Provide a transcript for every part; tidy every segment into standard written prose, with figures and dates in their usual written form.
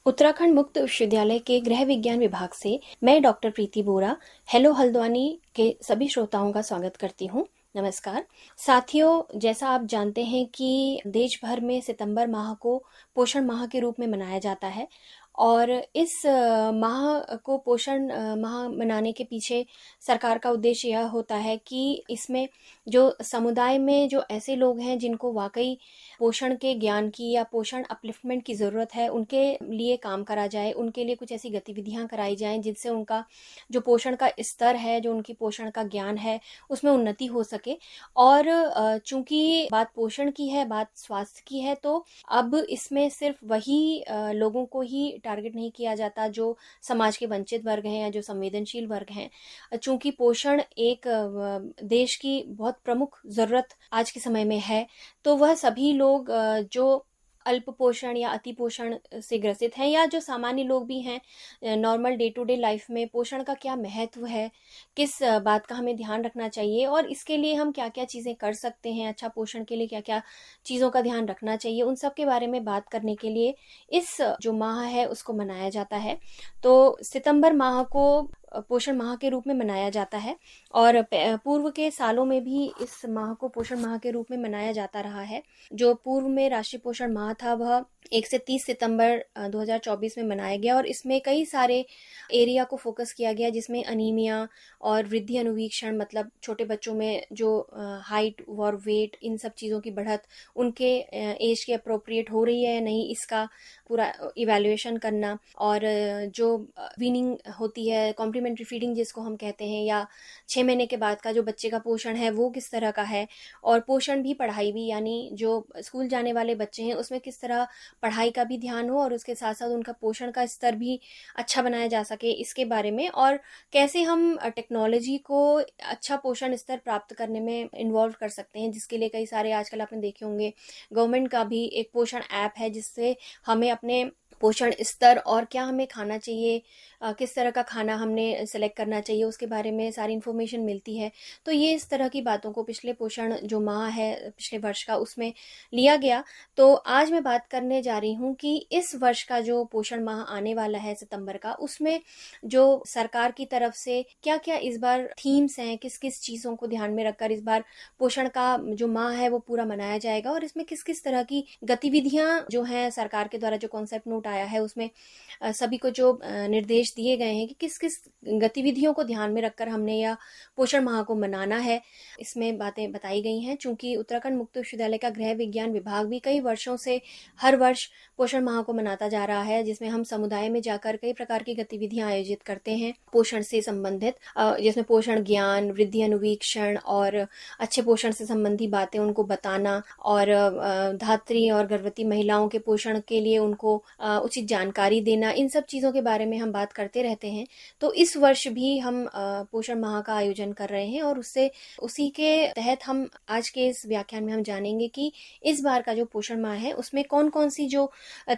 उत्तराखंड मुक्त विश्वविद्यालय के गृह विज्ञान विभाग से मैं डॉक्टर प्रीति बोरा हेलो हल्द्वानी के सभी श्रोताओं का स्वागत करती हूँ। नमस्कार साथियों, जैसा आप जानते हैं कि देश भर में सितंबर माह को पोषण माह के रूप में मनाया जाता है और इस माह को पोषण माह मनाने के पीछे सरकार का उद्देश्य यह होता है कि इसमें जो समुदाय में जो ऐसे लोग हैं जिनको वाकई पोषण के ज्ञान की या पोषण अपलिफ्टमेंट की ज़रूरत है, उनके लिए काम करा जाए, उनके लिए कुछ ऐसी गतिविधियां कराई जाएं जिससे उनका जो पोषण का स्तर है, जो उनकी पोषण का ज्ञान है, उसमें उन्नति हो सके। और चूंकि बात पोषण की है, बात स्वास्थ्य की है, तो अब इसमें सिर्फ वही लोगों को ही टारगेट नहीं किया जाता जो समाज के वंचित वर्ग हैं या जो संवेदनशील वर्ग हैं। चूंकि पोषण एक देश की बहुत प्रमुख ज़रूरत आज के समय में है, तो वह सभी लोग जो अल्प पोषण या अति पोषण से ग्रसित हैं या जो सामान्य लोग भी हैं, normal day to day life में पोषण का क्या महत्व है, किस बात का हमें ध्यान रखना चाहिए और इसके लिए हम क्या क्या चीज़ें कर सकते हैं, अच्छा पोषण के लिए क्या क्या चीज़ों का ध्यान रखना चाहिए, उन सब के बारे में बात करने के लिए इस जो माह है उसको मनाया जाता है। तो सितंबर माह को पोषण माह के रूप में मनाया जाता है और पूर्व के सालों में भी इस माह को पोषण माह के रूप में मनाया जाता रहा है। जो पूर्व में राष्ट्रीय पोषण माह था वह 1 से 30 सितंबर 2024 में मनाया गया और इसमें कई सारे एरिया को फोकस किया गया, जिसमें अनीमिया और वृद्धि अनुवीक्षण, मतलब छोटे बच्चों में जो हाइट और वेट, इन सब चीज़ों की बढ़त उनके एज के अप्रोप्रिएट हो रही है या नहीं, इसका पूरा इवैल्यूएशन करना, और जो वीनिंग होती है, कॉम्प्लीमेंट्री फीडिंग जिसको हम कहते हैं, या 6 महीने के बाद का जो बच्चे का पोषण है वो किस तरह का है, और पोषण भी पढ़ाई भी, यानी जो स्कूल जाने वाले बच्चे हैं उसमें किस तरह पढ़ाई का भी ध्यान हो और उसके साथ साथ उनका पोषण का स्तर भी अच्छा बनाया जा सके, इसके बारे में, और कैसे हम टेक्नोलॉजी को अच्छा पोषण स्तर प्राप्त करने में इन्वॉल्व कर सकते हैं, जिसके लिए कई सारे आजकल आपने देखे होंगे गवर्नमेंट का भी एक पोषण ऐप है जिससे हमें अपने पोषण स्तर और क्या हमें खाना चाहिए, किस तरह का खाना हमने सेलेक्ट करना चाहिए, उसके बारे में सारी इन्फॉर्मेशन मिलती है। तो ये इस तरह की बातों को पिछले पोषण जो माह है पिछले वर्ष का उसमें लिया गया। तो आज मैं बात करने जा रही हूँ कि इस वर्ष का जो पोषण माह आने वाला है सितंबर का, उसमें जो सरकार की तरफ से क्या क्या इस बार थीम्स हैं, किस किस चीज़ों को ध्यान में रखकर इस बार पोषण का जो माह है वो पूरा मनाया जाएगा, और इसमें किस किस तरह की गतिविधियां जो हैं सरकार के द्वारा जो कॉन्सेप्ट नोट आया है उसमें सभी को जो निर्देश दिए गए हैं कि किस किस गतिविधियों को ध्यान में रखकर हमने या पोषण माह को मनाना है, इसमें बातें बताई गई हैं। चूंकि उत्तराखंड मुक्त विश्वविद्यालय का गृह विज्ञान विभाग भी कई वर्षों से हर वर्ष पोषण माह को मनाता जा रहा है, जिसमें हम समुदाय में जाकर कई प्रकार की गतिविधियां आयोजित करते हैं पोषण से संबंधित, जिसमें पोषण ज्ञान, वृद्धि अनुवीक्षण और अच्छे पोषण से संबंधी बातें उनको बताना, और धात्री और गर्भवती महिलाओं के पोषण के लिए उनको उचित जानकारी देना, इन सब चीज़ों के बारे में हम बात करते रहते हैं। तो इस वर्ष भी हम पोषण माह का आयोजन कर रहे हैं और उसी के तहत हम आज के इस व्याख्यान में हम जानेंगे कि इस बार का जो पोषण माह है उसमें कौन कौन सी जो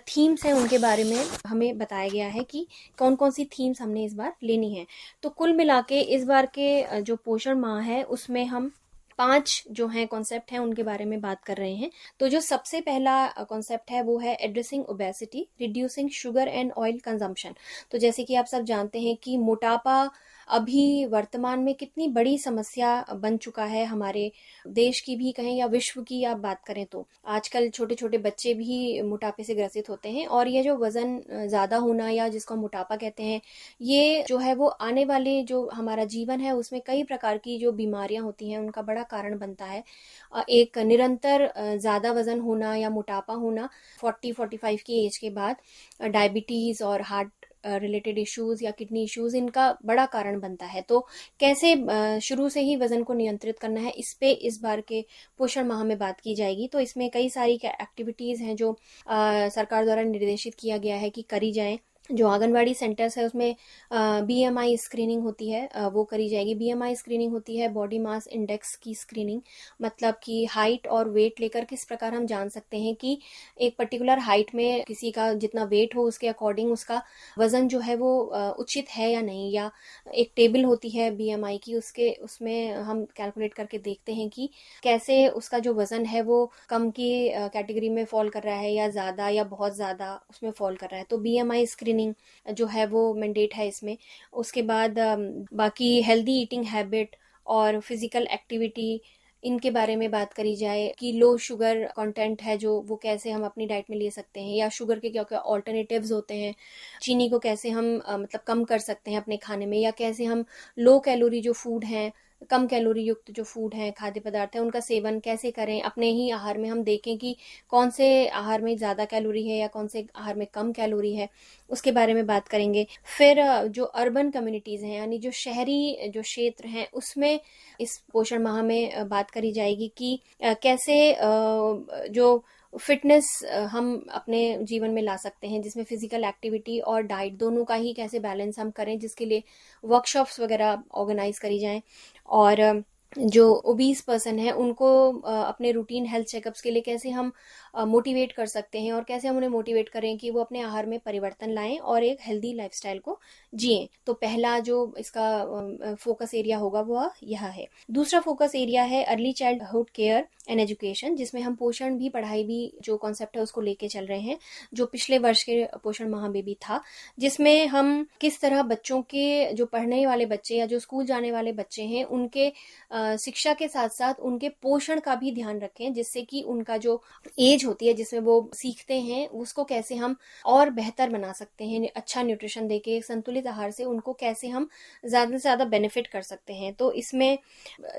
थीम्स हैं उनके बारे में हमें बताया गया है कि कौन कौन सी थीम्स हमने इस बार लेनी है। तो कुल मिला के इस बार के जो पोषण माह है उसमें हम 5 जो हैं कॉन्सेप्ट हैं उनके बारे में बात कर रहे हैं। तो जो सबसे पहला कॉन्सेप्ट है वो है addressing obesity, reducing sugar and oil consumption. तो जैसे कि आप सब जानते हैं कि मोटापा अभी वर्तमान में कितनी बड़ी समस्या बन चुका है, हमारे देश की भी कहें या विश्व की आप बात करें तो आजकल छोटे छोटे बच्चे भी मोटापे से ग्रसित होते हैं, और ये जो वजन ज़्यादा होना या जिसको हम मोटापा कहते हैं, ये जो है वो आने वाले जो हमारा जीवन है उसमें कई प्रकार की जो बीमारियां होती हैं उनका बड़ा कारण बनता है। एक निरंतर ज़्यादा वजन होना या मोटापा होना 40-45 की एज के बाद, डायबिटीज़ और हार्ट रिलेटेड इश्यूज या किडनी इश्यूज इनका बड़ा कारण बनता है। तो कैसे शुरू से ही वजन को नियंत्रित करना है, इस पे इस बार के पोषण माह में बात की जाएगी। तो इसमें कई सारी एक्टिविटीज़ हैं जो सरकार द्वारा निर्देशित किया गया है कि करी जाएं। जो आंगनवाड़ी सेंटर्स है उसमें बीएमआई स्क्रीनिंग होती है, वो करी जाएगी। बीएमआई स्क्रीनिंग होती है बॉडी मास इंडेक्स की स्क्रीनिंग, मतलब कि हाइट और वेट लेकर किस प्रकार हम जान सकते हैं कि एक पर्टिकुलर हाइट में किसी का जितना वेट हो उसके अकॉर्डिंग उसका वजन जो है वो उचित है या नहीं। या एक टेबल होती है बीएमआई की, उसके उसमें हम कैलकुलेट करके देखते हैं कि कैसे उसका जो वजन है वो कम की कैटेगरी में फॉल कर रहा है या ज़्यादा या बहुत ज़्यादा उसमें फॉल कर रहा है। तो बीएमआई स्क्रीनिंग जो है वो मैंडेट है इसमें। उसके बाद बाकी हेल्दी ईटिंग हैबिट और फिजिकल एक्टिविटी, इनके बारे में बात करी जाए कि लो शुगर कंटेंट है जो वो कैसे हम अपनी डाइट में ले सकते हैं, या शुगर के क्या क्या ऑल्टरनेटिव्स होते हैं, चीनी को कैसे हम मतलब कम कर सकते हैं अपने खाने में, या कैसे हम लो कैलोरी जो फूड हैं, कम कैलोरी युक्त जो फूड हैं, खाद्य पदार्थ है, उनका सेवन कैसे करें अपने ही आहार में। हम देखें कि कौन से आहार में ज़्यादा कैलोरी है या कौन से आहार में कम कैलोरी है, उसके बारे में बात करेंगे। फिर जो अर्बन कम्युनिटीज़ हैं, यानी जो शहरी जो क्षेत्र हैं, उसमें इस पोषण माह में बात करी जाएगी कि कैसे जो फिटनेस हम अपने जीवन में ला सकते हैं, जिसमें फिजिकल एक्टिविटी और डाइट दोनों का ही कैसे बैलेंस हम करें, जिसके लिए वर्कशॉप्स वगैरह ऑर्गेनाइज करी जाएं। और जो ओबीस पर्सन है उनको अपने रूटीन हेल्थ चेकअप्स के लिए कैसे हम मोटिवेट कर सकते हैं, और कैसे हम उन्हें मोटिवेट करें कि वो अपने आहार में परिवर्तन लाएं और एक हेल्दी लाइफस्टाइल को जिएं। तो पहला जो इसका फोकस एरिया होगा वो यह है। दूसरा फोकस एरिया है early childhood care and education, जिसमें हम पोषण भी पढ़ाई भी जो कॉन्सेप्ट है उसको लेके चल रहे हैं, जो पिछले वर्ष के पोषण माह में भी था, जिसमें हम किस तरह बच्चों के जो पढ़ने वाले बच्चे या जो स्कूल जाने वाले बच्चे हैं उनके शिक्षा के साथ साथ उनके पोषण का भी ध्यान रखें, जिससे कि उनका जो एज होती है जिसमें वो सीखते हैं उसको कैसे हम और बेहतर बना सकते हैं। अच्छा न्यूट्रिशन देके संतुलित आहार से उनको कैसे हम ज़्यादा से ज़्यादा बेनिफिट कर सकते हैं। तो इसमें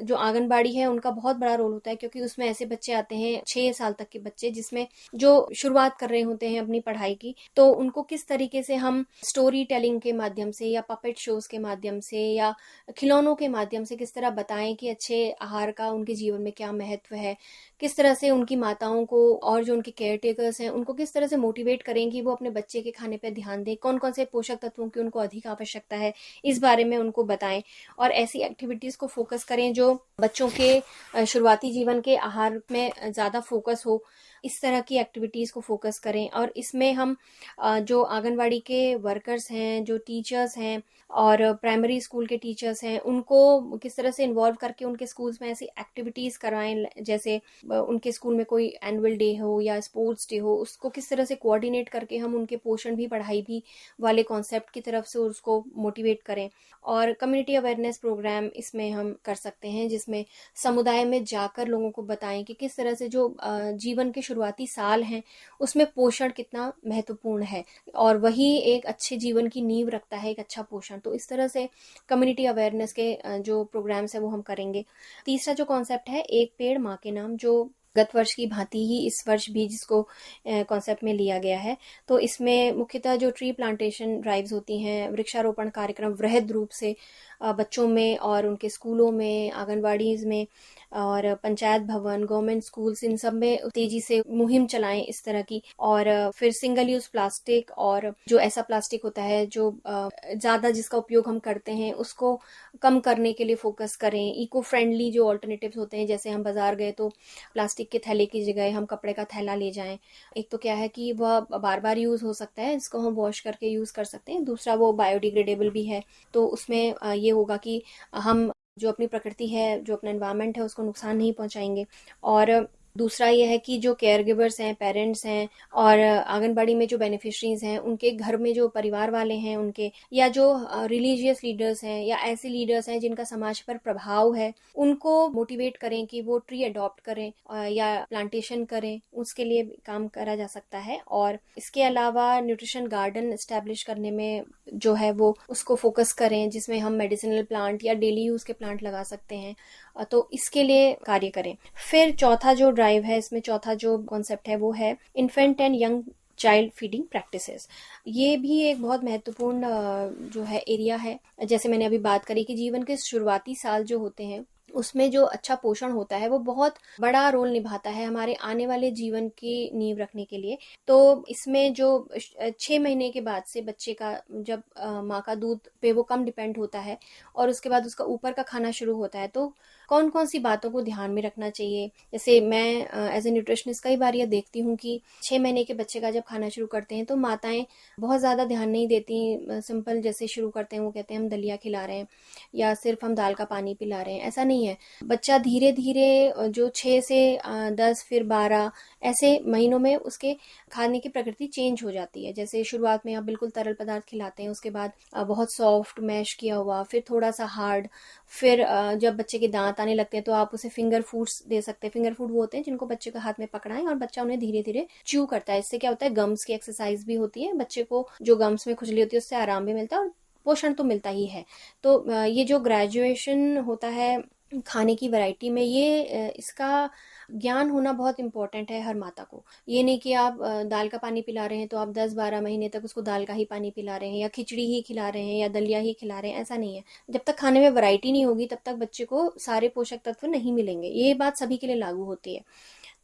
जो आंगनबाड़ी है उनका बहुत बड़ा रोल होता है, क्योंकि उसमें ऐसे बच्चे आते हैं 6 साल तक के बच्चे, जिसमें जो शुरुआत कर रहे होते हैं अपनी पढ़ाई की, तो उनको किस तरीके से हम स्टोरी टेलिंग के माध्यम से या पपेट शोज के माध्यम से या खिलौनों के माध्यम से किस तरह बताएं कि अच्छे आहार का उनके जीवन में क्या महत्व है, किस तरह से उनकी माताओं को और जो उनके केयर टेकर्स हैं उनको किस तरह से मोटिवेट करें कि वो अपने बच्चे के खाने पर ध्यान दें, कौन कौन से पोषक तत्वों की उनको अधिक आवश्यकता है, इस बारे में उनको बताएं। और ऐसी एक्टिविटीज को फोकस करें जो बच्चों के शुरुआती जीवन के आहार में ज़्यादा फोकस हो, इस तरह की एक्टिविटीज़ को फोकस करें। और इसमें हम जो आंगनवाड़ी के वर्कर्स हैं, जो टीचर्स हैं और प्राइमरी स्कूल के टीचर्स हैं, उनको किस तरह से इन्वॉल्व करके उनके स्कूल्स में ऐसी एक्टिविटीज़ करवाएं, जैसे उनके स्कूल में कोई एनुअल डे हो या स्पोर्ट्स डे हो, उसको किस तरह से कोऑर्डिनेट करके हम उनके पोषण भी पढ़ाई भी वाले कॉन्सेप्ट की तरफ से उसको मोटिवेट करें। और कम्युनिटी अवेयरनेस प्रोग्राम इसमें हम कर सकते हैं, जिसमें समुदाय में जाकर लोगों को बताएं कि किस तरह से जो जीवन के शुरुआती साल हैं उसमें पोषण कितना महत्वपूर्ण है, और वही एक अच्छे जीवन की नींव रखता है, एक अच्छा पोषण। तो इस तरह से कम्युनिटी अवेयरनेस के जो प्रोग्राम्स है वो हम करेंगे। तीसरा जो कॉन्सेप्ट है एक पेड़ माँ के नाम, जो गत वर्ष की भांति ही इस वर्ष भी जिसको कॉन्सेप्ट में लिया गया है। तो इसमें मुख्यतः जो ट्री प्लांटेशन ड्राइव्स होती हैं, वृक्षारोपण कार्यक्रम वृहद रूप से बच्चों में और उनके स्कूलों में, आंगनवाड़ीज में और पंचायत भवन, गवर्नमेंट स्कूल्स, इन सब में तेजी से मुहिम चलाएं इस तरह की। और फिर सिंगल यूज प्लास्टिक, और जो ऐसा प्लास्टिक होता है जो ज़्यादा जिसका उपयोग हम करते हैं उसको कम करने के लिए फोकस करें। इको फ्रेंडली जो ऑल्टरनेटिव्स होते हैं, जैसे हम बाजार गए तो प्लास्टिक के थैले की जगह हम कपड़े का थैला ले जाएं। एक तो क्या है कि वह बार बार यूज़ हो सकता है, इसको हम वॉश करके यूज़ कर सकते हैं। दूसरा वो बायोडिग्रेडेबल भी है, तो उसमें ये होगा कि हम जो अपनी प्रकृति है, जो अपना एनवायरनमेंट है, उसको नुकसान नहीं पहुंचाएंगे। और दूसरा ये है कि जो केयर गिवर्स हैं, पेरेंट्स हैं और आंगनबाड़ी में जो बेनिफिशरीज हैं, उनके घर में जो परिवार वाले हैं उनके, या जो रिलीजियस लीडर्स हैं या ऐसे लीडर्स हैं जिनका समाज पर प्रभाव है, उनको मोटिवेट करें कि वो ट्री अडॉप्ट करें या प्लांटेशन करें, उसके लिए काम करा जा सकता है। और इसके अलावा न्यूट्रिशन गार्डन एस्टेब्लिश करने में जो है वो उसको फोकस करें, जिसमें हम मेडिसिनल प्लांट या डेली यूज के प्लांट लगा सकते हैं, तो इसके लिए कार्य करें। फिर चौथा जो ड्राइव है, इसमें चौथा जो कॉन्सेप्ट है वो है infant and young child feeding practices. ये भी एक बहुत महत्वपूर्ण जो है एरिया है। जैसे मैंने अभी बात करी कि जीवन के शुरुआती साल जो होते हैं उसमें जो अच्छा पोषण होता है वो बहुत बड़ा रोल निभाता है हमारे आने वाले जीवन की नींव रखने के लिए। तो इसमें जो 6 महीने के बाद से बच्चे का जब माँ का दूध पे वो कम डिपेंड होता है और उसके बाद उसका ऊपर का खाना शुरू होता है, तो कौन कौन सी बातों को ध्यान में रखना चाहिए। जैसे मैं एज ए न्यूट्रिशनिस्ट कई बार ये देखती हूँ कि 6 महीने के बच्चे का जब खाना शुरू करते हैं तो माताएं बहुत ज़्यादा ध्यान नहीं देती। सिंपल जैसे शुरू करते हैं, वो कहते हैं हम दलिया खिला रहे हैं या सिर्फ हम दाल का पानी पिला रहे हैं। ऐसा नहीं है। बच्चा धीरे धीरे जो 6 से 10 फिर 12 ऐसे महीनों में उसके खाने की प्रकृति चेंज हो जाती है। जैसे शुरुआत में आप बिल्कुल तरल पदार्थ खिलाते हैं, उसके बाद बहुत सॉफ्ट मैश किया हुआ, फिर थोड़ा सा हार्ड, फिर जब बच्चे के दांत आने लगते हैं तो आप उसे फिंगर फूड्स दे सकते हैं। फिंगर फूड वो होते हैं जिनको बच्चे का हाथ में पकड़ाएं और बच्चा उन्हें धीरे धीरे च्यू करता है। इससे क्या होता है, गम्स की एक्सरसाइज भी होती है, बच्चे को जो गम्स में खुजली होती है उससे आराम भी मिलता है और पोषण तो मिलता ही है। तो ये जो ग्रेजुएशन होता है खाने की वैरायटी में, ये इसका ज्ञान होना बहुत इंपॉर्टेंट है हर माता को। ये नहीं कि आप दाल का पानी पिला रहे हैं तो आप 10-12 महीने तक उसको दाल का ही पानी पिला रहे हैं या खिचड़ी ही खिला रहे हैं या दलिया ही खिला रहे हैं, ऐसा नहीं है। जब तक खाने में वैरायटी नहीं होगी तब तक बच्चे को सारे पोषक तत्व नहीं मिलेंगे। ये बात सभी के लिए लागू होती है।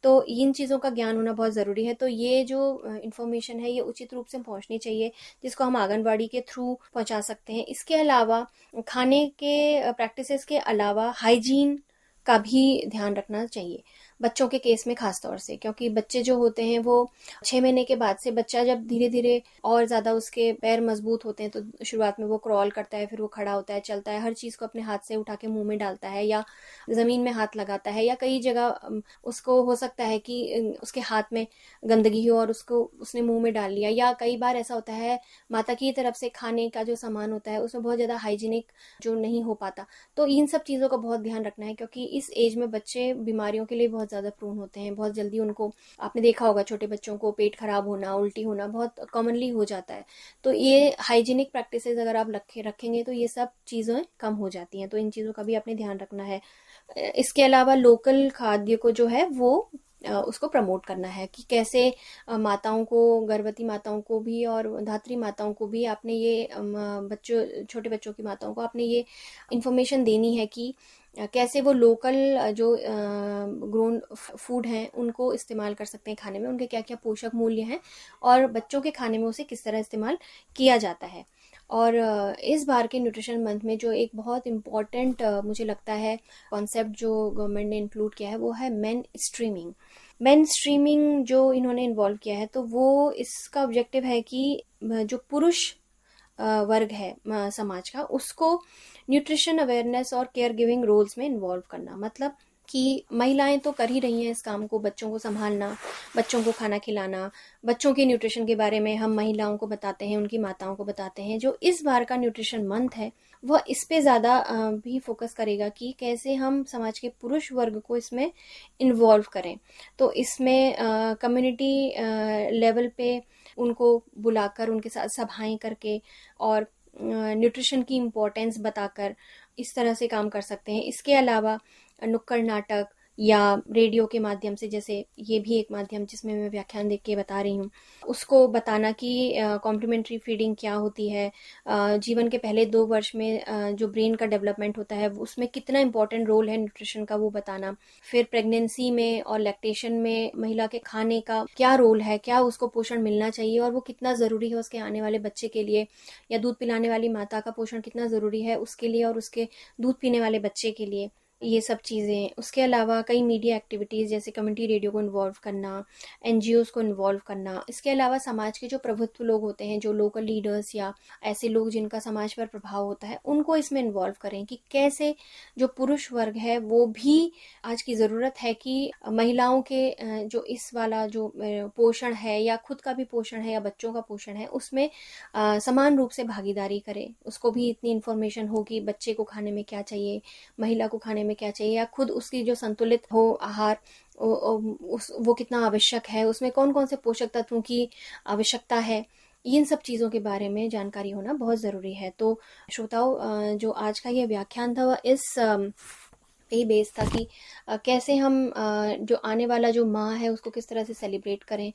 तो इन चीज़ों का ज्ञान होना बहुत ज़रूरी है। तो ये जो इन्फॉर्मेशन है ये उचित रूप से पहुंचनी चाहिए, जिसको हम आंगनबाड़ी के थ्रू पहुंचा सकते हैं। इसके अलावा खाने के प्रैक्टिसेस के अलावा हाइजीन का भी ध्यान रखना चाहिए बच्चों के केस में खास तौर से, क्योंकि बच्चे जो होते हैं वो 6 महीने के बाद से बच्चा जब धीरे धीरे और ज़्यादा उसके पैर मजबूत होते हैं तो शुरुआत में वो क्रॉल करता है, फिर वो खड़ा होता है, चलता है, हर चीज़ को अपने हाथ से उठा के मुंह में डालता है या ज़मीन में हाथ लगाता है, या कई जगह उसको हो सकता है कि उसके हाथ में गंदगी हो और उसको उसने मुंह में डाल लिया, या कई बार ऐसा होता है माता की तरफ से खाने का जो सामान होता है उसमें बहुत ज़्यादा हाइजीनिक जो नहीं हो पाता। तो इन सब चीज़ों का बहुत ध्यान रखना है, क्योंकि इस एज में बच्चे बीमारियों के लिए बहुत ज़्यादा प्रोन होते हैं। बहुत जल्दी उनको, आपने देखा होगा छोटे बच्चों को पेट खराब होना, उल्टी होना बहुत कॉमनली हो जाता है। तो ये हाइजीनिक प्रैक्टिसेस अगर आप रखेंगे तो ये सब चीज़ें कम हो जाती हैं। तो इन चीज़ों का भी आपने ध्यान रखना है। इसके अलावा लोकल खाद्य को जो है वो उसको प्रमोट करना है कि कैसे माताओं को, गर्भवती माताओं को भी और धात्री माताओं को भी आपने ये बच्चों, छोटे बच्चों की माताओं को आपने ये इन्फॉर्मेशन देनी है कि कैसे वो लोकल जो ग्रोन फूड हैं उनको इस्तेमाल कर सकते हैं खाने में, उनके क्या क्या पोषक मूल्य हैं और बच्चों के खाने में उसे किस तरह इस्तेमाल किया जाता है। और इस बार के न्यूट्रिशन मंथ में जो एक बहुत इम्पॉर्टेंट मुझे लगता है कॉन्सेप्ट जो गवर्नमेंट ने इंक्लूड किया है वो है मेन स्ट्रीमिंग। मेन स्ट्रीमिंग जो इन्होंने इन्वॉल्व किया है, तो वो इसका ऑब्जेक्टिव है कि जो पुरुष वर्ग है समाज का, उसको न्यूट्रिशन अवेयरनेस और केयर गिविंग रोल्स में इन्वॉल्व करना। मतलब कि महिलाएं तो कर ही रही हैं इस काम को, बच्चों को संभालना, बच्चों को खाना खिलाना, बच्चों के न्यूट्रिशन के बारे में हम महिलाओं को बताते हैं, उनकी माताओं को बताते हैं। जो इस बार का न्यूट्रिशन मंथ है वह इस पे ज़्यादा भी फोकस करेगा कि कैसे हम समाज के पुरुष वर्ग को इसमें इन्वॉल्व करें। तो इसमें कम्युनिटी लेवल पे उनको बुलाकर, उनके साथ सभाएं करके और न्यूट्रिशन की इम्पोर्टेंस बताकर इस तरह से काम कर सकते हैं। इसके अलावा नुक्कड़ नाटक या रेडियो के माध्यम से, जैसे ये भी एक माध्यम जिसमें मैं व्याख्यान देख के बता रही हूँ, उसको बताना कि कॉम्प्लीमेंट्री फीडिंग क्या होती है, जीवन के पहले 2 वर्ष में जो ब्रेन का डेवलपमेंट होता है उसमें कितना इंपॉर्टेंट रोल है न्यूट्रिशन का, वो बताना। फिर प्रेगनेंसी में और लैक्टेशन में महिला के खाने का क्या रोल है, क्या उसको पोषण मिलना चाहिए और वो कितना ज़रूरी है उसके आने वाले बच्चे के लिए, या दूध पिलाने वाली माता का पोषण कितना ज़रूरी है उसके लिए और उसके दूध पीने वाले बच्चे के लिए, ये सब चीज़ें। उसके अलावा कई मीडिया एक्टिविटीज़ जैसे कम्युनिटी रेडियो को इन्वॉल्व करना, एनजीओज़ को इन्वॉल्व करना। इसके अलावा समाज के जो प्रभुत्व लोग होते हैं, जो लोकल लीडर्स या ऐसे लोग जिनका समाज पर प्रभाव होता है, उनको इसमें इन्वॉल्व करें कि कैसे जो पुरुष वर्ग है वो भी, आज की ज़रूरत है कि महिलाओं के जो इस वाला जो पोषण है या खुद का भी पोषण है या बच्चों का पोषण है उसमें समान रूप से भागीदारी करें। उसको भी इतनी इन्फॉर्मेशन हो कि बच्चे को खाने में क्या चाहिए, महिला को खाने में क्या चाहिए, या खुद उसकी जो संतुलित हो आहार वो कितना आवश्यक है, उसमें कौन कौन से पोषक तत्वों की आवश्यकता है, इन सब चीज़ों के बारे में जानकारी होना बहुत ज़रूरी है। तो श्रोताओं, जो आज का ये व्याख्यान था वह इस यही बेस था कि कैसे हम जो आने वाला जो माह है उसको किस तरह से सेलिब्रेट करें।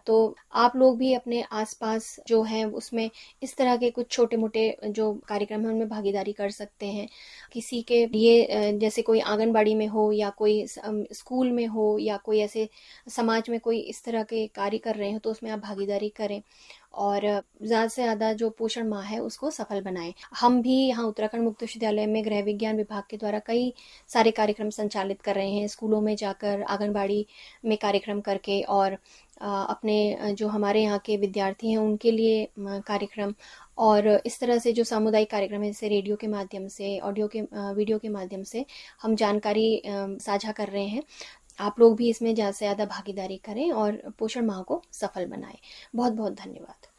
तो आप लोग भी अपने आसपास जो हैं उसमें इस तरह के कुछ छोटे मोटे जो कार्यक्रम हैं उनमें भागीदारी कर सकते हैं। किसी के लिए जैसे कोई आंगनबाड़ी में हो या कोई स्कूल में हो या कोई ऐसे समाज में कोई इस तरह के कार्य कर रहे हो तो उसमें आप भागीदारी करें और ज़्यादा से ज़्यादा जो पोषण माह है उसको सफल बनाएं। हम भी यहाँ उत्तराखंड मुक्त विश्वविद्यालय में गृह विज्ञान विभाग के द्वारा कई सारे कार्यक्रम संचालित कर रहे हैं, स्कूलों में जाकर, आंगनबाड़ी में कार्यक्रम करके और अपने जो हमारे यहाँ के विद्यार्थी हैं उनके लिए कार्यक्रम और इस तरह से जो सामुदायिक कार्यक्रम है जैसे रेडियो के माध्यम से, ऑडियो के वीडियो के माध्यम से हम जानकारी साझा कर रहे हैं। आप लोग भी इसमें ज़्यादा से ज़्यादा भागीदारी करें और पोषण माह को सफल बनाएं। बहुत बहुत धन्यवाद।